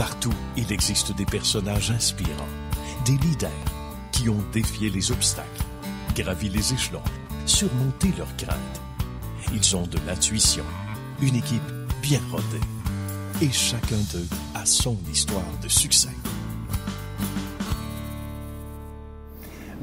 Partout, il existe des personnages inspirants, des leaders qui ont défié les obstacles, gravi les échelons, surmonté leurs craintes. Ils ont de l'intuition, une équipe bien rodée. Et chacun d'eux a son histoire de succès.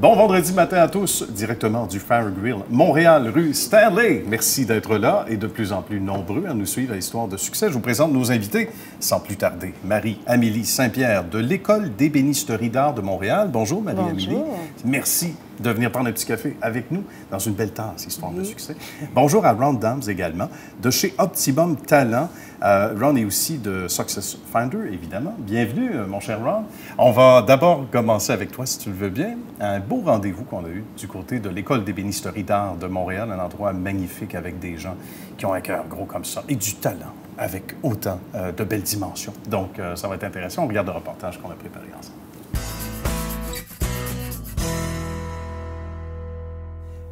Bon vendredi matin à tous, directement du Fire Grill, Montréal, rue Stanley. Merci d'être là et de plus en plus nombreux à nous suivre à l'histoire de succès. Je vous présente nos invités, sans plus tarder. Marie-Amélie Saint-Pierre de l'École d'ébénisterie d'art de Montréal. Bonjour, Marie-Amélie. Merci de venir prendre un petit café avec nous dans une belle tasse, histoire de succès. Bonjour à Ron Dams également, de chez Optimum Talent. Ron est aussi de Success Finder, évidemment. Bienvenue, mon cher Ron. On va d'abord commencer avec toi, si tu le veux bien. Un beau rendez-vous qu'on a eu du côté de l'École d'ébénisterie d'art de Montréal, un endroit magnifique avec des gens qui ont un cœur gros comme ça et du talent avec autant de belles dimensions. Donc, ça va être intéressant. On regarde le reportage qu'on a préparé ensemble.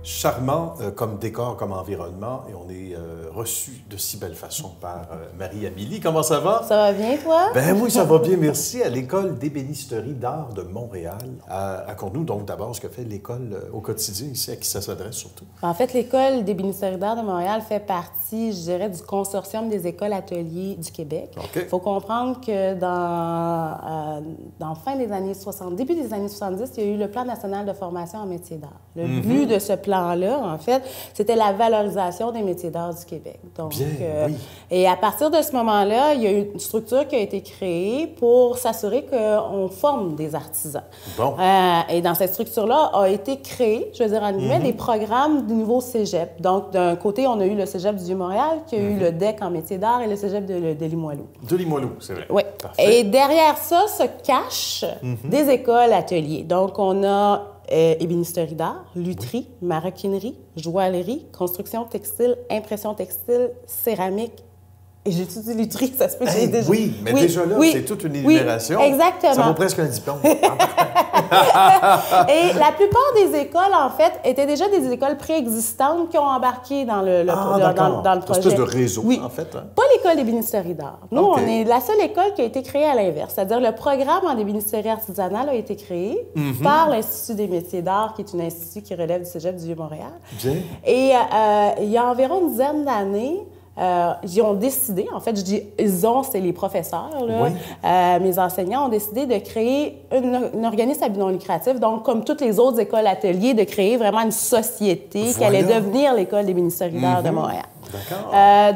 Charmant comme décor, comme environnement, et on est reçu de si belle façon par Marie-Amélie. Comment ça va? Ça va bien, toi? Ben oui, ça va bien, merci. À l'École d'ébénisterie d'art de Montréal. Raconte-nous donc d'abord ce que fait l'école au quotidien ici, à qui ça s'adresse surtout. En fait, l'École d'ébénisterie d'art de Montréal fait partie, je dirais, du consortium des écoles ateliers du Québec. Il faut comprendre que dans fin des années 60, début des années 70, il y a eu le Plan national de formation en métiers d'art. Le but de ce plan-là, en fait, c'était la valorisation des métiers d'art du Québec. Donc, oui. Et à partir de ce moment-là, il y a eu une structure qui a été créée pour s'assurer qu'on forme des artisans. Bon. Et dans cette structure-là a été créé, je veux dire en guillemets, des programmes du niveau cégep. Donc, d'un côté, on a eu le cégep du Vieux-Montréal, qui a eu le DEC en métiers d'art et le cégep de Limoilou. De Limoilou, c'est vrai. Oui. Parfait. Et derrière ça se cachent des écoles ateliers. Donc, on a ébénisterie d'art, lutherie, maroquinerie, joaillerie, construction textile, impression textile, céramique. Et j'étudie lutherie, ça se peut que j'ai déjà... Oui, mais déjà là, c'est toute une énumération. Oui, exactement. Ça vaut presque un diplôme. Et la plupart des écoles, en fait, étaient déjà des écoles préexistantes qui ont embarqué dans le projet. C'est une espèce de réseau, en fait. Hein? Pas l'École d'ébénisterie d'art. Nous, on est la seule école qui a été créée à l'inverse. C'est-à-dire le programme en ébénisterie artisanale a été créé par l'Institut des métiers d'art, qui est un institut qui relève du cégep du Vieux-Montréal. Bien. Et il y a environ une dizaine d'années, ils ont décidé, en fait, je dis ils ont, c'est les professeurs, là, mes enseignants ont décidé de créer un organisme à but non lucratif, donc comme toutes les autres écoles ateliers, de créer vraiment une société qui allait devenir l'École d'ébénisterie d'art de Montréal.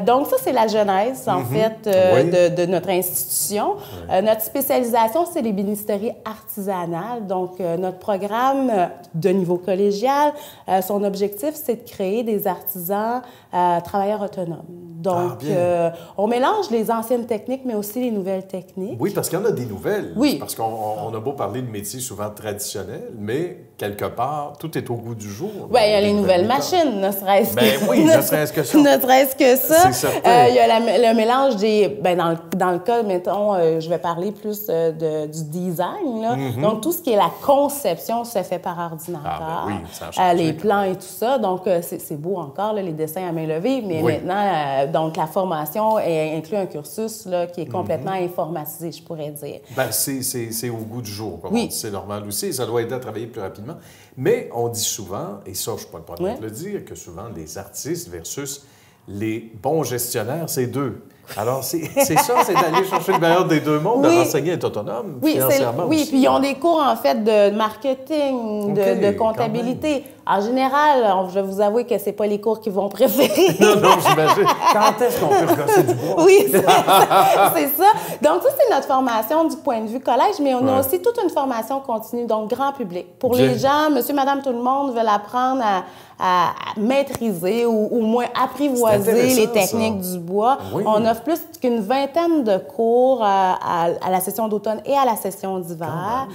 Donc ça, c'est la genèse, en fait, de notre institution. Notre spécialisation, c'est l'ébénisterie artisanale. Donc, notre programme de niveau collégial, son objectif, c'est de créer des artisans travailleurs autonomes. Donc, on mélange les anciennes techniques, mais aussi les nouvelles techniques. Oui, parce qu'il y en a des nouvelles. Oui. Parce qu'on a beau parler de métiers souvent traditionnels, mais quelque part, tout est au goût du jour. Bien, il y a les nouvelles machines, ne serait-ce que ça. Ben oui, ne serait-ce que ça. Ne serait-ce que ça. C'est certain. Il y a le mélange des... Bien, dans le cas, mettons, je vais parler plus du design, là. Donc, tout ce qui est la conception se fait par ordinateur. Les plans et tout ça. Donc, c'est beau encore, là, les dessins à main levée, mais maintenant, donc, la formation inclut un cursus là, qui est complètement informatisé, je pourrais dire. Bien, c'est au goût du jour, comme on dit, c'est normal aussi. Ça doit aider à travailler plus rapidement. Mais on dit souvent, et ça, je ne suis pas le premier de le dire, que souvent, les artistes versus les bons gestionnaires, c'est deux. Alors, c'est ça, c'est d'aller chercher le meilleur des deux mondes, de renseigner être autonome financièrement aussi. Oui, puis ils ont des cours, en fait, de marketing, de comptabilité. En général, je vais vous avouer que c'est pas les cours qu'ils vont préférer. Non, j'imagine. Quand est-ce qu'on peut recasser du bois? Oui, c'est ça. Donc, ça, c'est notre formation du point de vue collège, mais on a aussi toute une formation continue, donc grand public. Pour les gens, monsieur, madame, tout le monde veulent apprendre à maîtriser ou au moins apprivoiser les techniques du bois. On offre plus qu'une vingtaine de cours à la session d'automne et à la session d'hiver.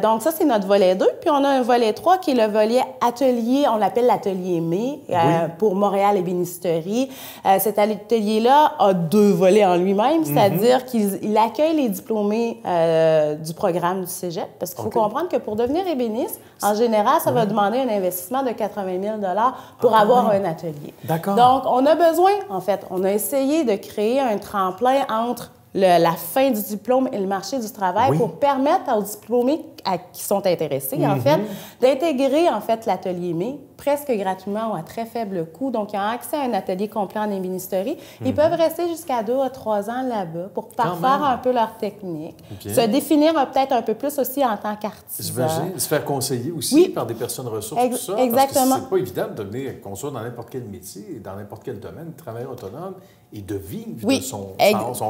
Donc, ça, c'est notre volet 2. Puis, on a un volet 3 qui est le volet atelier, on l'appelle l'atelier mai, pour Montréal ébénisterie. Cet atelier-là a deux volets en lui-même, c'est-à-dire qu'il accueille les diplômés du programme du cégep, parce qu'il faut comprendre que pour devenir ébéniste, en général, ça va demander un investissement de 80 000 pour avoir un atelier. D'accord. Donc, on a besoin, en fait, on a essayé de créer un tremplin entre la fin du diplôme et le marché du travail pour permettre aux diplômés qui sont intéressés, en fait, d'intégrer, en fait, l'atelier mai presque gratuitement ou à très faible coût. Donc, ils ont accès à un atelier complet en ébénisterie. Ils peuvent rester jusqu'à 2 à 3 ans là-bas pour parfaire un peu leur technique, se définir peut-être un peu plus aussi en tant qu'artisan. J'imagine, se faire conseiller aussi par des personnes ressources, tout ça. Exactement. Parce que c'est pas évident de devenir consul dans n'importe quel métier, dans n'importe quel domaine, travailleur autonome et de vivre de son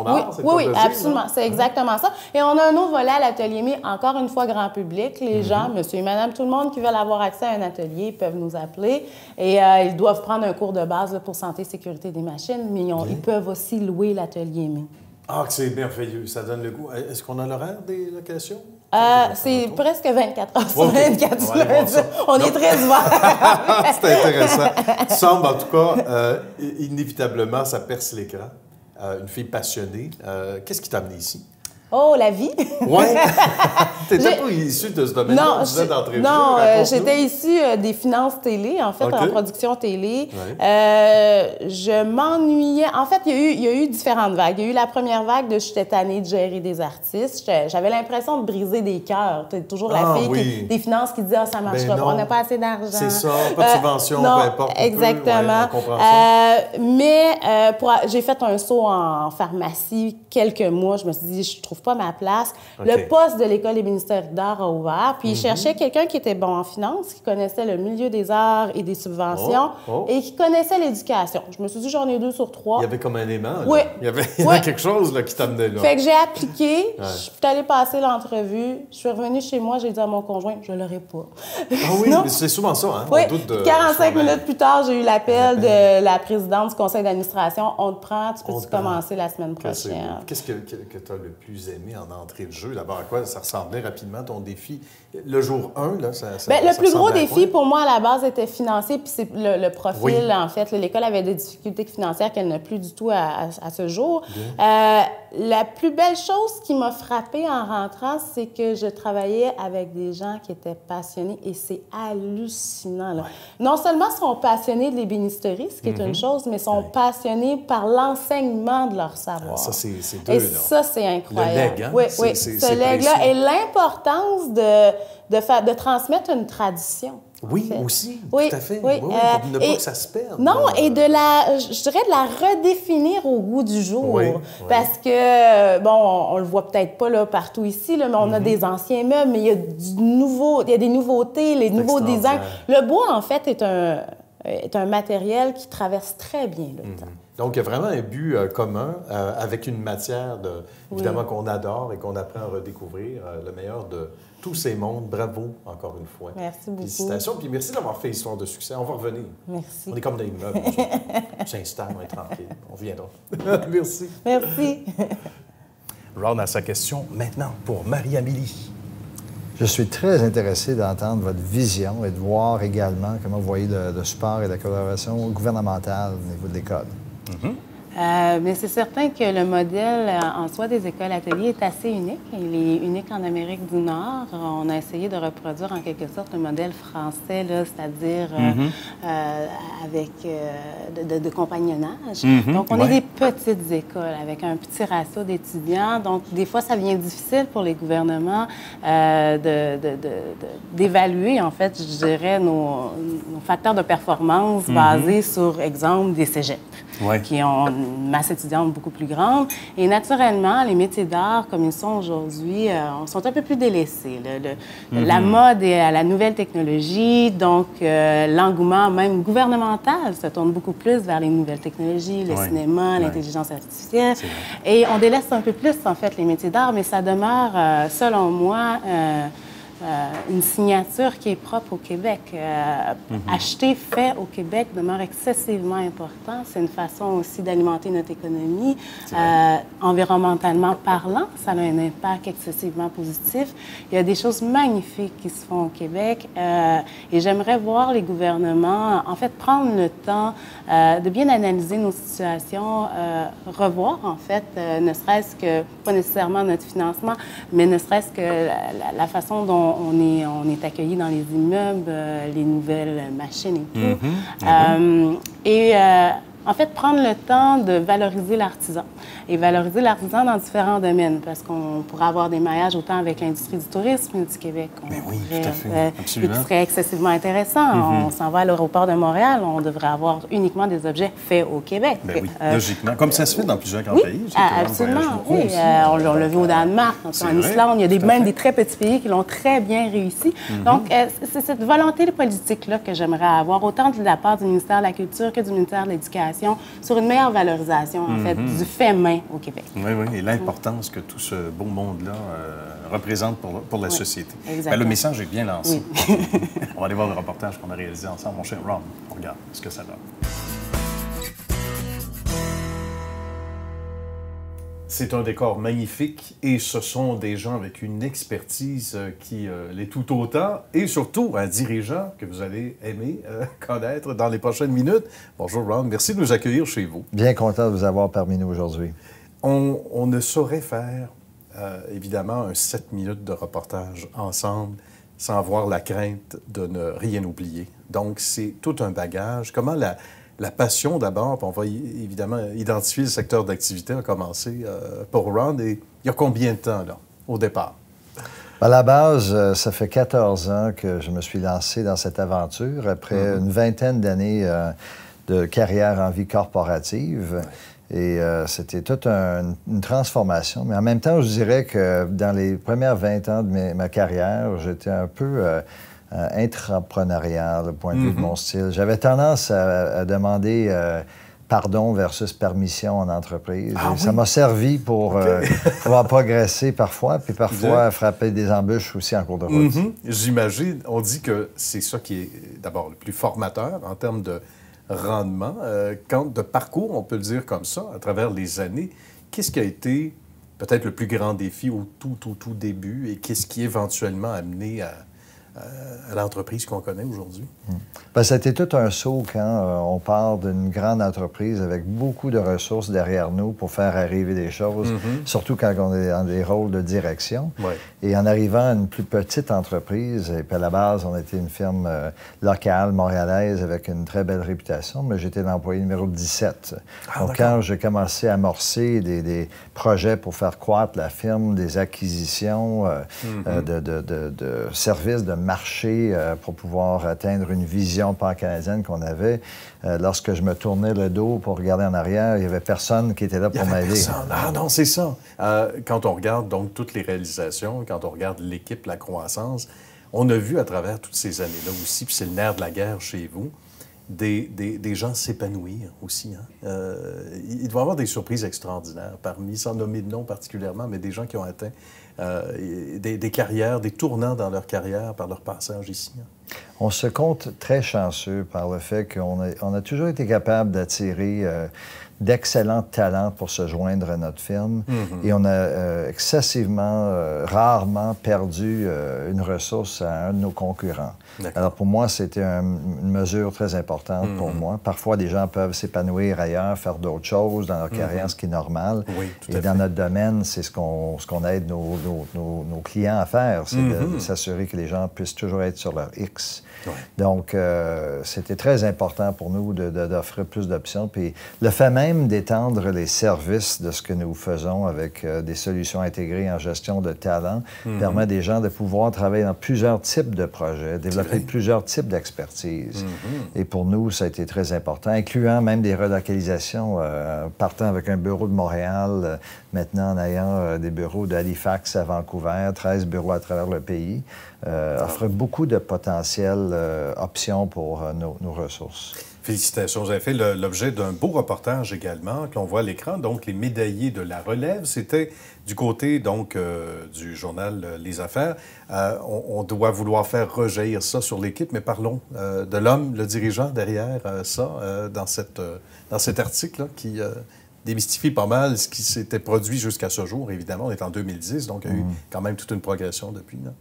art. Oui, absolument. C'est exactement ça. Et on a un autre volet à l'atelier mai, encore une fois, grand public. Les gens, monsieur et madame, tout le monde qui veulent avoir accès à un atelier peuvent nous appeler et ils doivent prendre un cours de base pour santé et sécurité des machines, mais ils peuvent aussi louer l'atelier mai. Ah, c'est merveilleux. Ça donne le goût. Est-ce qu'on a l'horaire des locations? C'est presque 24 heures sur 24. On est très ouverts. C'est intéressant. Il semble, en tout cas, inévitablement, ça perce l'écran. Une fille passionnée. Qu'est-ce qui t'a amené ici? Oh, la vie! Oui! Tu n'étais pas issue de ce domaine-là, non, j'étais issue des finances télé, en fait, en production télé. Je m'ennuyais. En fait, il y a eu différentes vagues. Il y a eu la première vague de j'étais tannée de gérer des artistes. J'avais l'impression de briser des cœurs. Tu es toujours la fille des finances qui dit « Ah, ça ne marchera pas, on n'a pas assez d'argent. » C'est ça, pas de subvention, peu importe. Exactement. J'ai fait un saut en pharmacie quelques mois. Je me suis dit « Je trouve pas ma place. » Le poste de l'École des ministères d'art a ouvert, puis il cherchait quelqu'un qui était bon en finance, qui connaissait le milieu des arts et des subventions et qui connaissait l'éducation. Je me suis dit, j'en ai 2 sur 3. Il y avait comme un aimant. Oui. Il y avait quelque chose là, qui t'amenait là. Fait que j'ai appliqué, je suis allée passer l'entrevue, je suis revenue chez moi, j'ai dit à mon conjoint, je l'aurais pas. Ah oui, mais c'est souvent ça, hein? Oui. 45 minutes plus tard, j'ai eu l'appel de la présidente du conseil d'administration. On te prend, tu peux commencer la semaine prochaine. Qu'est-ce que tu as le plus aimé en entrée de jeu? D'abord, à quoi ça ressemblait rapidement ton défi? Le jour 1, là, le plus gros défi pour moi, à la base, était financier, puis c'est le profil, en fait. L'école avait des difficultés financières qu'elle n'a plus du tout à ce jour. La plus belle chose qui m'a frappée en rentrant, c'est que je travaillais avec des gens qui étaient passionnés, et c'est hallucinant, là. Non seulement sont passionnés de l'ébénisterie, ce qui est une chose, mais sont passionnés par l'enseignement de leur savoir. Ça, c'est deux, et là. ça, c'est incroyable. Le legs, hein? Oui, ce legs-là et l'importance de transmettre une tradition. Oui, aussi, tout à fait. Oui. Pour ne pas que ça se perde. Non, et je dirais de la redéfinir au goût du jour. Parce que, on le voit peut-être pas là, partout ici, là, mais on a des anciens meubles, mais il y a des nouveautés, les nouveaux designs. Le bois, en fait, est un matériel qui traverse très bien le temps. Donc, il y a vraiment un but commun avec une matière, évidemment, qu'on adore et qu'on apprend à redécouvrir, le meilleur de tous ces mondes. Bravo, encore une fois. Merci beaucoup. Félicitations. Puis merci d'avoir fait Histoire de succès. On va revenir. Merci. On est comme dans l'immeuble. On s'installe, on est tranquille. On viendra. Merci. Merci. Ron a sa question maintenant pour Marie-Amélie. Je suis très intéressé d'entendre votre vision et de voir également comment vous voyez le support et la collaboration gouvernementale au niveau de l'école. Mais c'est certain que le modèle en soi des écoles ateliers est assez unique. Il est unique en Amérique du Nord. On a essayé de reproduire en quelque sorte le modèle français, c'est-à-dire avec de compagnonnage. Donc, on est des petites écoles avec un petit ratio d'étudiants. Donc, des fois, ça devient difficile pour les gouvernements d'évaluer, en fait, je dirais, nos facteurs de performance basés sur, exemple, des cégeps. Qui ont une masse étudiante beaucoup plus grande. Et naturellement, les métiers d'art, comme ils sont aujourd'hui, sont un peu plus délaissés. La mode est à la nouvelle technologie, donc l'engouement même gouvernemental se tourne beaucoup plus vers les nouvelles technologies, le cinéma, l'intelligence artificielle. Et on délaisse un peu plus, en fait, les métiers d'art, mais ça demeure, selon moi, une signature qui est propre au Québec. Acheter fait au Québec demeure excessivement important. C'est une façon aussi d'alimenter notre économie. Environnementalement parlant, ça a un impact excessivement positif. Il y a des choses magnifiques qui se font au Québec et j'aimerais voir les gouvernements, en fait, prendre le temps de bien analyser nos situations, revoir, en fait, ne serait-ce que, pas nécessairement notre financement, mais ne serait-ce que la façon dont on est accueilli dans les immeubles, les nouvelles machines et tout. En fait, prendre le temps de valoriser l'artisan et valoriser l'artisan dans différents domaines parce qu'on pourrait avoir des maillages autant avec l'industrie du tourisme du Québec. Mais oui, tout à fait. Absolument. Qui serait excessivement intéressant. On s'en va à l'aéroport de Montréal, on devrait avoir uniquement des objets faits au Québec. Ben oui, logiquement. Comme ça se fait dans plusieurs grands pays. Absolument, oui. On l'a vu au Danemark, en Islande. Il y a même des très petits pays qui l'ont très bien réussi. Donc, c'est cette volonté politique-là que j'aimerais avoir, autant de la part du ministère de la Culture que du ministère de l'Éducation, sur une meilleure valorisation, en fait, du fait main au Québec. Oui, oui, et l'importance que tout ce beau monde-là représente pour la société. Exactement. Ben, le message est bien lancé. Oui. On va aller voir le reportage qu'on a réalisé ensemble. Mon cher Ron, on regarde ce que ça donne. C'est un décor magnifique et ce sont des gens avec une expertise qui l'est tout autant et surtout un dirigeant que vous allez aimer connaître dans les prochaines minutes. Bonjour Ron, merci de nous accueillir chez vous. Bien content de vous avoir parmi nous aujourd'hui. On ne saurait faire évidemment un 7 minutes de reportage ensemble sans avoir la crainte de ne rien oublier. Donc c'est tout un bagage. Comment la passion d'abord, puis on va évidemment identifier le secteur d'activité, a commencé pour Ron. Et il y a combien de temps, là, au départ? À la base, ça fait 14 ans que je me suis lancé dans cette aventure, après une vingtaine d'années de carrière en vie corporative. Et c'était toute une transformation. Mais en même temps, je dirais que dans les premières 20 ans de ma carrière, j'étais un peu intrapreneurial, du point de vue de mon style. J'avais tendance à demander pardon versus permission en entreprise. Ça m'a servi pour pouvoir progresser parfois, puis parfois frapper des embûches aussi en cours de route. J'imagine, on dit que c'est ça qui est d'abord le plus formateur en termes de rendement. De parcours, on peut le dire comme ça, à travers les années, qu'est-ce qui a été peut-être le plus grand défi au tout début et qu'est-ce qui éventuellement a amené à l'entreprise qu'on connaît aujourd'hui? Bien, c'était tout un saut quand on part d'une grande entreprise avec beaucoup de ressources derrière nous pour faire arriver des choses, surtout quand on est dans des rôles de direction. Ouais. Et en arrivant à une plus petite entreprise, et puis à la base, on était une firme locale, montréalaise, avec une très belle réputation, mais j'étais l'employé numéro 17. Donc, quand j'ai commencé à amorcer des projets pour faire croître la firme, des acquisitions de services, de marché pour pouvoir atteindre une vision pan-canadienne qu'on avait. Lorsque je me tournais le dos pour regarder en arrière, il n'y avait personne qui était là pour m'aider. Ah non, c'est ça. Quand on regarde donc toutes les réalisations, quand on regarde l'équipe, la croissance, on a vu à travers toutes ces années-là aussi, puis c'est le nerf de la guerre chez vous, des gens s'épanouir aussi. Hein? Il doit y avoir des surprises extraordinaires parmi, sans nommer de nom particulièrement, mais des gens qui ont atteint des carrières, des tournants dans leur carrière par leur passage ici. Hein? On se compte très chanceux par le fait qu'on a toujours été capable d'attirer d'excellents talents pour se joindre à notre firme. Et on a excessivement, rarement perdu une ressource à un de nos concurrents. Alors pour moi, c'était une mesure très importante pour moi. Parfois, des gens peuvent s'épanouir ailleurs, faire d'autres choses dans leur carrière, ce qui est normal. Oui, tout à Et dans notre domaine, c'est ce qu'on aide nos clients à faire, c'est de s'assurer que les gens puissent toujours être sur leur X. Ouais. Donc, c'était très important pour nous d'offrir plus d'options. Puis le fait même d'étendre les services de ce que nous faisons avec des solutions intégrées en gestion de talent permet des gens de pouvoir travailler dans plusieurs types de projets, développer plusieurs types d'expertise. Et pour nous, ça a été très important, incluant même des relocalisations, partant avec un bureau de Montréal, maintenant en ayant des bureaux d'Halifax à Vancouver, 13 bureaux à travers le pays, offre beaucoup de potentielles options pour nos ressources. Félicitations. Vous avez fait l'objet d'un beau reportage également, que l'on voit à l'écran. Donc, les médaillés de la relève, c'était du côté, donc, du journal Les Affaires. On doit vouloir faire rejaillir ça sur l'équipe, mais parlons de l'homme, le dirigeant derrière ça, dans cet article-là, qui démystifie pas mal ce qui s'était produit jusqu'à ce jour. Évidemment, on est en 2010, donc il y a eu quand même toute une progression depuis. Là.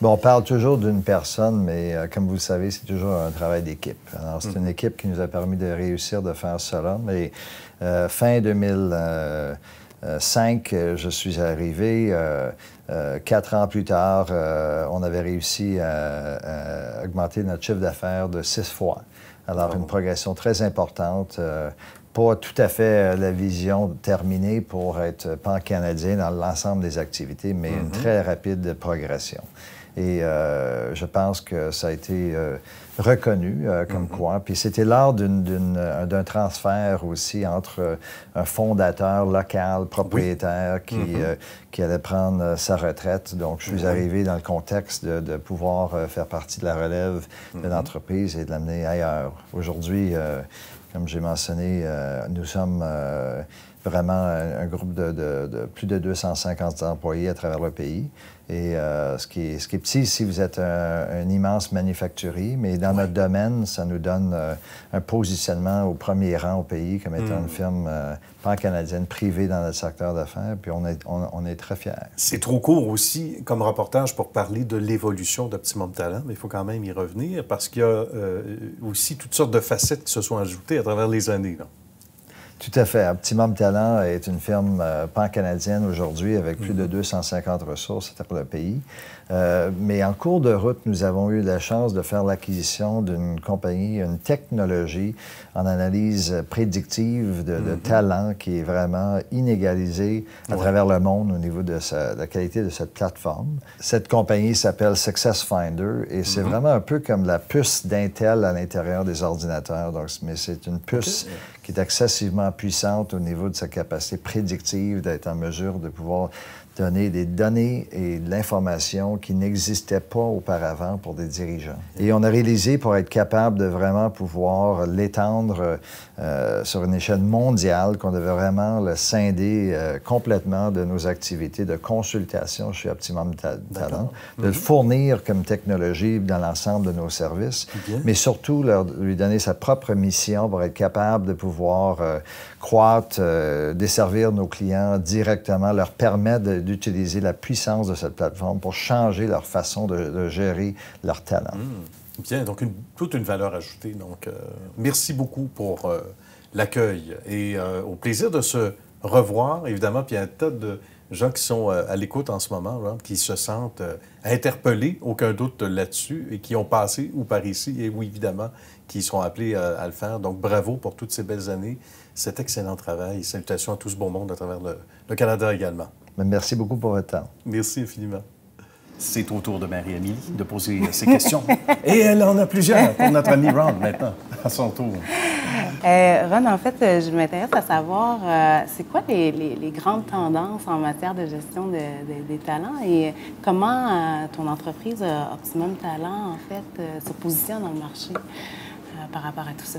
Bon, on parle toujours d'une personne, mais comme vous le savez, c'est toujours un travail d'équipe. Alors, c'est une équipe qui nous a permis de réussir de faire cela. Mais fin 2005, je suis arrivé. 4 ans plus tard, on avait réussi à augmenter notre chiffre d'affaires de 6 fois. Alors, une progression très importante. pas tout à fait la vision terminée pour être pan-canadien dans l'ensemble des activités, mais une très rapide progression. Et je pense que ça a été reconnu comme quoi. Puis c'était lors d'un transfert aussi entre un fondateur local, propriétaire, qui allait prendre sa retraite. Donc, je suis arrivé dans le contexte de pouvoir faire partie de la relève de l'entreprise et de l'amener ailleurs. Aujourd'hui, comme j'ai mentionné, nous sommes vraiment un groupe de plus de 250 employés à travers le pays. Et ce qui est petit ici, vous êtes un immense manufacturier, mais dans notre domaine, ça nous donne un positionnement au premier rang au pays comme étant une firme pan-canadienne privée dans notre secteur d'affaires, puis on est très fiers. C'est trop court aussi comme reportage pour parler de l'évolution d'Optimum Talent, mais il faut quand même y revenir parce qu'il y a aussi toutes sortes de facettes qui se sont ajoutées à travers les années, là. Tout à fait. Optimum Talent est une firme pan-canadienne aujourd'hui avec plus de 250 ressources à travers le pays. Mais en cours de route, nous avons eu la chance de faire l'acquisition d'une compagnie, une technologie en analyse prédictive de talent qui est vraiment inégalisée à travers le monde au niveau de la qualité de cette plateforme. Cette compagnie s'appelle Success Finder et c'est vraiment un peu comme la puce d'Intel à l'intérieur des ordinateurs. Donc, mais c'est une puce qui est excessivement puissante au niveau de sa capacité prédictive d'être en mesure de pouvoir donner des données et de l'information qui n'existaient pas auparavant pour des dirigeants. Et on a réalisé pour être capable de vraiment pouvoir l'étendre sur une échelle mondiale, qu'on devait vraiment le scinder complètement de nos activités de consultation chez Optimum Talent, de le fournir comme technologie dans l'ensemble de nos services, mais surtout lui donner sa propre mission pour être capable de pouvoir croître, desservir nos clients directement, leur permettre d'utiliser la puissance de cette plateforme pour changer leur façon de gérer leur talent. Bien, donc toute une valeur ajoutée. Donc, merci beaucoup pour l'accueil et au plaisir de se revoir, évidemment. Puis il y a un tas de gens qui sont à l'écoute en ce moment, là, qui se sentent interpellés, aucun doute là-dessus, et qui ont passé ou par ici, et oui, évidemment, qui seront appelés à le faire. Donc, bravo pour toutes ces belles années, cet excellent travail. Salutations à tout ce beau monde à travers le Canada également. Merci beaucoup pour votre temps. Merci infiniment. C'est au tour de Marie-Amélie de poser ses questions. Et elle en a plusieurs pour notre ami Ron maintenant, à son tour. Ron, en fait, je m'intéresse à savoir, c'est quoi les grandes tendances en matière de gestion des talents et comment ton entreprise Optimum Talent, en fait, se positionne dans le marché par rapport à tout ça?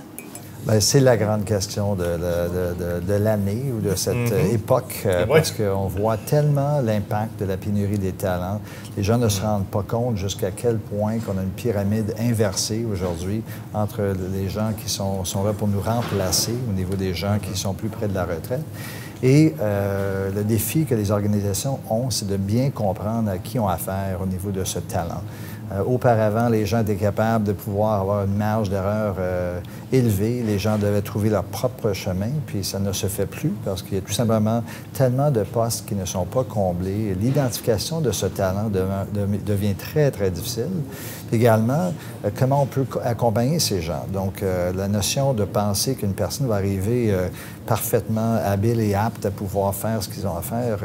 Bien, c'est la grande question de l'année ou de cette époque, parce qu'on voit tellement l'impact de la pénurie des talents. Les gens ne se rendent pas compte jusqu'à quel point qu'on a une pyramide inversée aujourd'hui entre les gens qui sont là pour nous remplacer au niveau des gens qui sont plus près de la retraite. Et le défi que les organisations ont, c'est de bien comprendre à qui ont affaire au niveau de ce talent. Auparavant, les gens étaient capables de pouvoir avoir une marge d'erreur élevée. Les gens devaient trouver leur propre chemin, puis ça ne se fait plus parce qu'il y a tout simplement tellement de postes qui ne sont pas comblés. L'identification de ce talent devient très, très difficile. Également, comment on peut accompagner ces gens. Donc, la notion de penser qu'une personne va arriver parfaitement habile et apte à pouvoir faire ce qu'ils ont à faire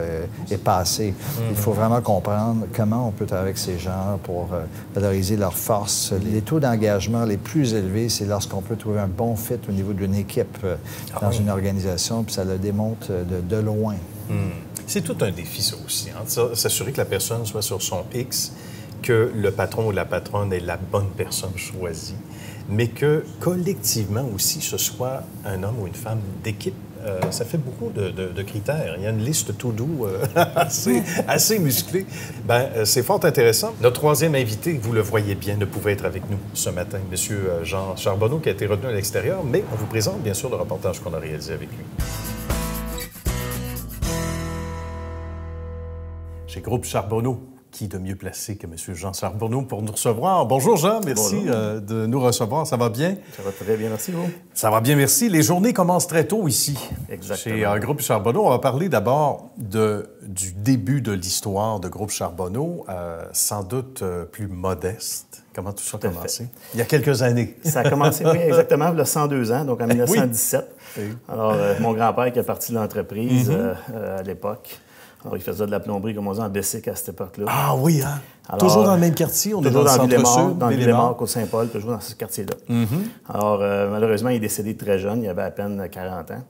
est passée. Il faut vraiment comprendre comment on peut travailler avec ces gens pour valoriser leurs forces. Les taux d'engagement les plus élevés, c'est lorsqu'on peut trouver un bon fit au niveau d'une équipe dans une organisation, puis ça le démontre de loin. C'est tout un défi, ça aussi, hein? S'assurer que la personne soit sur son X, que le patron ou la patronne est la bonne personne choisie, mais que collectivement aussi, ce soit un homme ou une femme d'équipe. Ça fait beaucoup de critères. Il y a une liste tout doux assez musclée. Bien, c'est fort intéressant. Notre troisième invité, vous le voyez bien, ne pouvait être avec nous ce matin, M. Jean Charbonneau, qui a été retenu à l'extérieur, mais on vous présente bien sûr le reportage qu'on a réalisé avec lui. Chez Groupe Charbonneau, qui de mieux placé que M. Jean Charbonneau pour nous recevoir? Bonjour Jean, merci de nous recevoir. Ça va bien? Ça va très bien, merci vous. Ça va bien, merci. Les journées commencent très tôt ici. Exactement. Chez Groupe Charbonneau, on va parler d'abord du début de l'histoire de Groupe Charbonneau, sans doute plus modeste. Comment tout ça a commencé? Il y a quelques années. Ça a commencé, oui, exactement, il y a 102 ans, donc en 1917. Oui. Alors, mon grand-père qui est parti de l'entreprise à l'époque. Alors, il faisait de la plomberie, comme on dit, en Bessic à cette époque-là. Ah oui, hein? Alors, toujours dans le même quartier? On est dans le centre-sud? Dans Villemort, Côte-Saint-Paul, toujours dans ce quartier-là. Alors, malheureusement, il est décédé très jeune, il avait à peine 40 ans.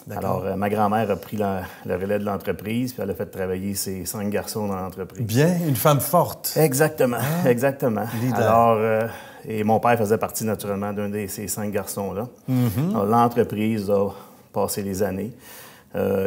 Alors, ma grand-mère a pris le relais de l'entreprise, puis elle a fait travailler ses 5 garçons dans l'entreprise. Bien, une femme forte. Exactement, exactement. Alors, et mon père faisait partie, naturellement, d'un de ces 5 garçons-là. Alors, l'entreprise a passé les années.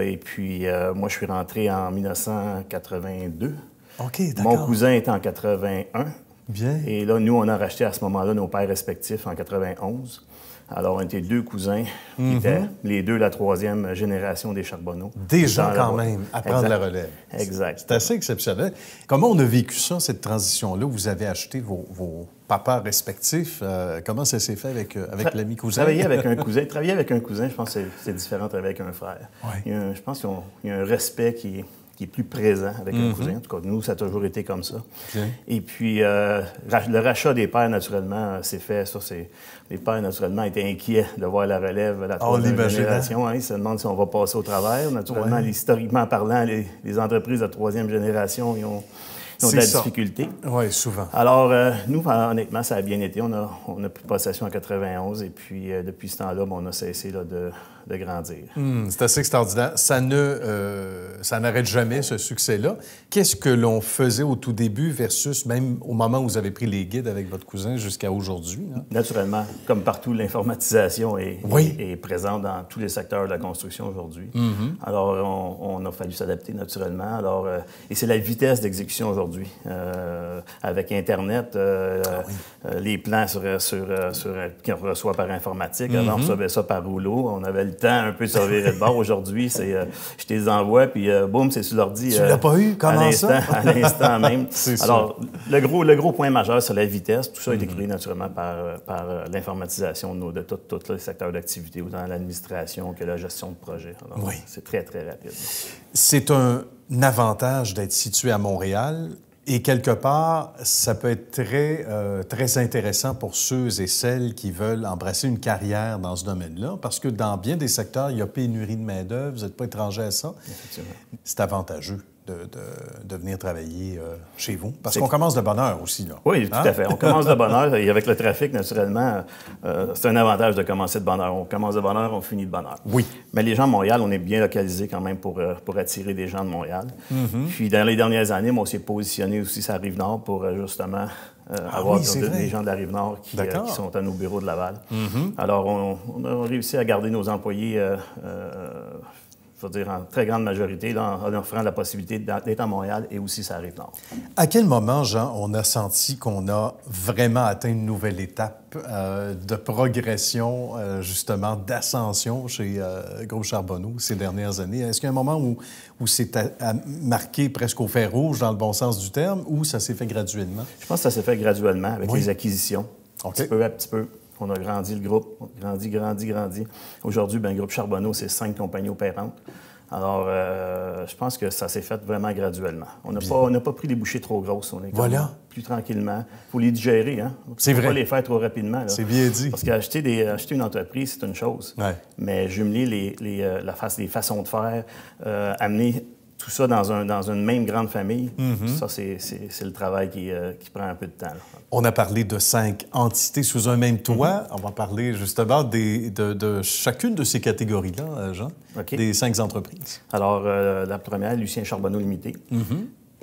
Et puis, moi, je suis rentré en 1982. OK, d'accord. Mon cousin est en 81. Bien. Et là, nous, on a racheté à ce moment-là nos pères respectifs en 91. Alors, on était 2 cousins qui étaient les 2 la 3e génération des Charbonneau. Déjà, quand même, à prendre la relève. Exact. C'est assez exceptionnel. Comment on a vécu ça, cette transition-là? Vous avez acheté vos papas respectifs. Comment ça s'est fait avec l'ami cousin? Travailler avec un cousin, je pense que c'est différent de travailler avec un frère. Ouais. Je pense qu'il y a un respect qui est plus présent avec un cousin. En tout cas, nous, ça a toujours été comme ça. Bien. Et puis, le rachat des pères, naturellement, s'est fait. Les pères, naturellement, étaient inquiets de voir la relève, la 3e génération. Hein, ils se demandent si on va passer au travers. Naturellement, historiquement parlant, les entreprises de 3e génération, ils ont de la difficulté. Oui, souvent. Alors, nous, honnêtement, ça a bien été. On a pris possession en 91 et puis, depuis ce temps-là, on a cessé là, de grandir. C'est assez extraordinaire. Ça n'arrête jamais, ce succès-là. Qu'est-ce que l'on faisait au tout début versus même au moment où vous avez pris les guides avec votre cousin jusqu'à aujourd'hui? Hein? Naturellement, comme partout, l'informatisation est présente dans tous les secteurs de la construction aujourd'hui. Alors, on a fallu s'adapter naturellement. Alors, et c'est la vitesse d'exécution aujourd'hui. Avec Internet, les plans qu'on reçoit par informatique, avant, on recevait ça par rouleau. On avait le temps un peu de se revirer de bord. Aujourd'hui, c'est je te les envoie, puis boum, c'est sur l'ordi. Tu l'as pas eu? Comment ça? À l'instant même. Alors, ça. le gros point majeur, c'est la vitesse. Tout ça a été créé naturellement par l'informatisation de tous les secteurs d'activité, autant l'administration que la gestion de projet. Alors, c'est très, très rapide. C'est un avantage d'être situé à Montréal. Et quelque part, ça peut être très intéressant pour ceux et celles qui veulent embrasser une carrière dans ce domaine-là, parce que dans bien des secteurs, il y a pénurie de main-d'œuvre, vous n'êtes pas étranger à ça. Effectivement. C'est avantageux de venir travailler chez vous, parce qu'on commence de bonne heure aussi, là. Oui, tout à fait. On commence de bonne heure, et avec le trafic, naturellement, c'est un avantage de commencer de bonne heure. On commence de bonne heure, on finit de bonne heure. Oui. Mais les gens de Montréal, on est bien localisés quand même pour attirer des gens de Montréal. Puis dans les dernières années, on s'est positionné aussi sur la Rive-Nord pour justement avoir des gens de la Rive-Nord qui sont à nos bureaux de Laval. Alors, on a réussi à garder nos employés je veux dire, en très grande majorité, là, en offrant la possibilité d'être à Montréal et aussi ça arrive nord. À quel moment, Jean, on a senti qu'on a vraiment atteint une nouvelle étape de progression, justement, d'ascension chez Groupe Charbonneau ces dernières années? Est-ce qu'il y a un moment où c'est marqué presque au fer rouge, dans le bon sens du terme, ou ça s'est fait graduellement? Je pense que ça s'est fait graduellement avec les acquisitions, petit peu à petit peu. On a grandi le groupe, grandi. Aujourd'hui, Groupe Charbonneau, c'est 5 compagnies opérantes. Alors, je pense que ça s'est fait vraiment graduellement. On n'a pas pris des bouchées trop grosses. On est plus tranquillement. Il faut les digérer, hein? C'est vrai. Pas les faire trop rapidement. Là. C'est bien dit. Parce qu'acheter une entreprise, c'est une chose. Mais jumeler les façons de faire, amener tout ça dans une même grande famille, ça, c'est le travail qui prend un peu de temps. Là. On a parlé de 5 entités sous un même toit. On va parler justement de chacune de ces catégories-là, Jean, des 5 entreprises. Alors, la première, Lucien Charbonneau Limité.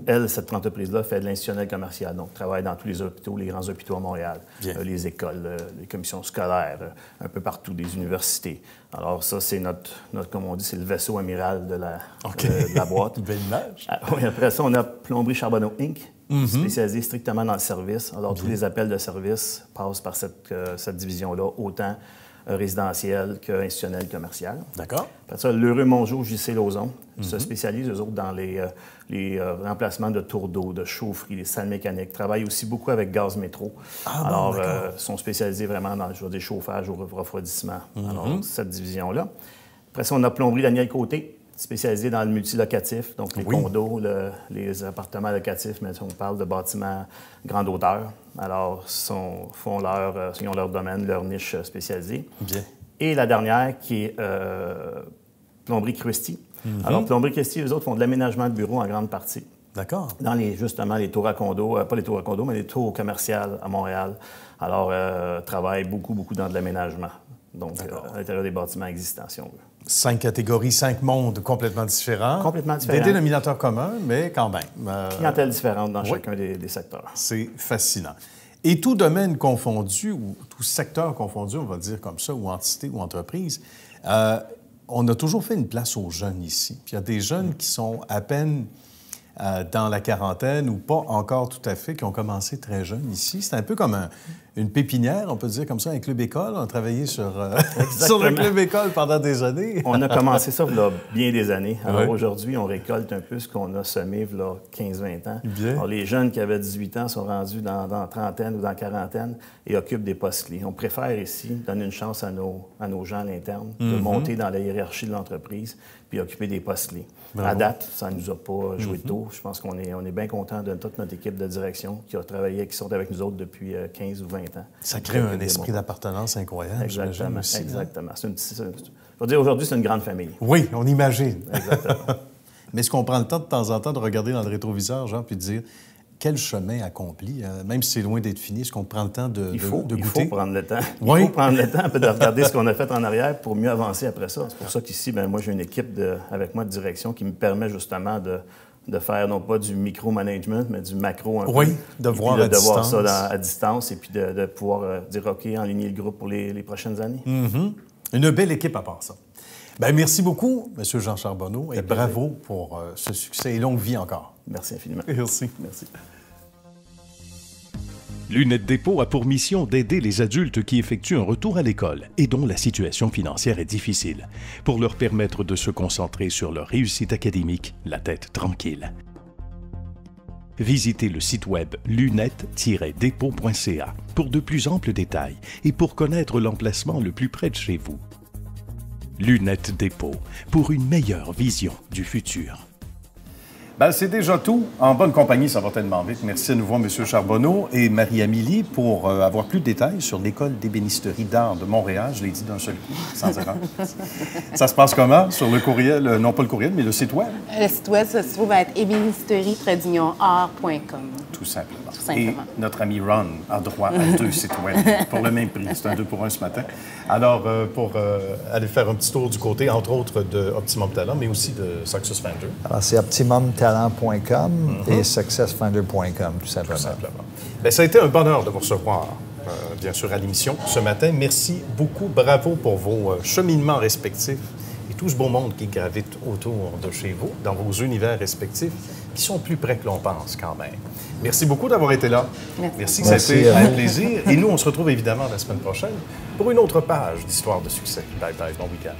Elle, cette entreprise-là, fait de l'institutionnel commercial, donc travaille dans tous les hôpitaux, les grands hôpitaux à Montréal, les écoles, les commissions scolaires, un peu partout, des universités. Alors ça, c'est comme on dit, c'est le vaisseau amiral de la boîte. Belle image. Oui, après ça, on a Plomberie Charbonneau Inc., spécialisée strictement dans le service. Alors tous les appels de service passent par cette division-là, autant résidentiel qu'institutionnel, commercial. D'accord. Après ça, l'Heureux Mongeau, JC Lauzon, se spécialise, eux autres, dans les remplacements de tours d'eau, de chaufferie, les salles mécaniques. Travaillent aussi beaucoup avec Gaz Métro. Alors, sont spécialisés vraiment dans des chauffages au refroidissement. Alors, cette division-là. Après ça, on a Plomberie Daniel Côté, spécialisé dans le multilocatif, donc les condos, les appartements locatifs, mais on parle de bâtiments grande hauteur. Alors, ils ont leur domaine, leur niche spécialisée. Bien. Et la dernière, qui est Plomberie Christie. Alors, Plomberie Christie, eux autres font de l'aménagement de bureaux en grande partie. D'accord. Dans justement les tours à condos, pas les tours à condos, mais les tours commerciales à Montréal. Alors, travaillent beaucoup dans de l'aménagement. Donc, à l'intérieur des bâtiments existants, si on veut. 5 catégories, 5 mondes complètement différents. Complètement différents. Des dénominateurs communs, mais quand même. Clientèle différente dans chacun des secteurs. C'est fascinant. Et tout domaine confondu, ou tout secteur confondu, on va dire comme ça, ou entité ou entreprise, on a toujours fait une place aux jeunes ici. Puis il y a des jeunes qui sont à peine dans la quarantaine ou pas encore tout à fait, qui ont commencé très jeunes ici. C'est un peu comme une pépinière, on peut dire comme ça, un club école. On a travaillé sur le club école pendant des années. On a commencé ça il y a bien des années. Alors aujourd'hui, on récolte un peu ce qu'on a semé il y a 15-20 ans. Bien. Alors les jeunes qui avaient 18 ans sont rendus dans trentaine ou dans quarantaine et occupent des postes clés. On préfère ici donner une chance à nos gens à l'interne de monter dans la hiérarchie de l'entreprise puis occuper des postes clés. Bravo. À date, ça ne nous a pas joué de tour. Je pense qu'on est bien content de toute notre équipe de direction qui sont avec nous autres depuis 15 ou 20 ans. Ça crée un esprit d'appartenance incroyable, j'imagine aussi. Exactement. Je veux dire, aujourd'hui, c'est une grande famille. Oui, on imagine. Exactement. Mais est-ce qu'on prend le temps de temps en temps de regarder dans le rétroviseur, genre, puis de dire quel chemin accompli, même si c'est loin d'être fini, est-ce qu'on prend le temps de goûter? Il faut prendre le temps. Oui. Il faut prendre le temps de regarder ce qu'on a fait en arrière pour mieux avancer après ça. C'est pour ça qu'ici, moi, j'ai une équipe avec moi de direction qui me permet justement de faire non pas du micro-management, mais du macro un peu. Oui, de voir à distance. De voir ça à distance et puis de pouvoir dire OK, enligner le groupe pour les prochaines années. Une belle équipe à part ça. Bien, merci beaucoup, M. Jean Charbonneau, et bravo pour ce succès et longue vie encore. Merci infiniment. Merci. Merci. Lunettes Dépôt a pour mission d'aider les adultes qui effectuent un retour à l'école et dont la situation financière est difficile, pour leur permettre de se concentrer sur leur réussite académique, la tête tranquille. Visitez le site web lunettes-dépôt.ca pour de plus amples détails et pour connaître l'emplacement le plus près de chez vous. Lunettes Dépôt, pour une meilleure vision du futur. Bien, c'est déjà tout. En bonne compagnie, ça va tellement vite. Merci à nouveau, M. Charbonneau et Marie-Amélie, pour avoir plus de détails sur l'École d'ébénisterie d'art de Montréal. Je l'ai dit d'un seul coup, sans erreur. Ça se passe comment? Sur le courriel, non pas le courriel, mais le site web? Le site web se trouve à être ébénisterie-art.com. Tout simplement. Tout simplement. Et notre ami Ron a droit à 2 sites web pour le même prix. C'est un 2 pour 1 ce matin. Alors, pour aller faire un petit tour du côté, entre autres, de Optimum Talent, mais aussi de SuccessFinder. Alors, c'est optimumtalent.com et successfinder.com, tout simplement. Tout simplement. Bien, ça a été un bonheur de vous recevoir, bien sûr, à l'émission ce matin. Merci beaucoup. Bravo pour vos cheminements respectifs et tout ce beau monde qui gravite autour de chez vous, dans vos univers respectifs, qui sont plus près que l'on pense quand même. Merci beaucoup d'avoir été là. Merci. Ça a été un plaisir. Et nous, on se retrouve évidemment la semaine prochaine pour une autre page d'Histoire de succès. Bye bye, bon week-end.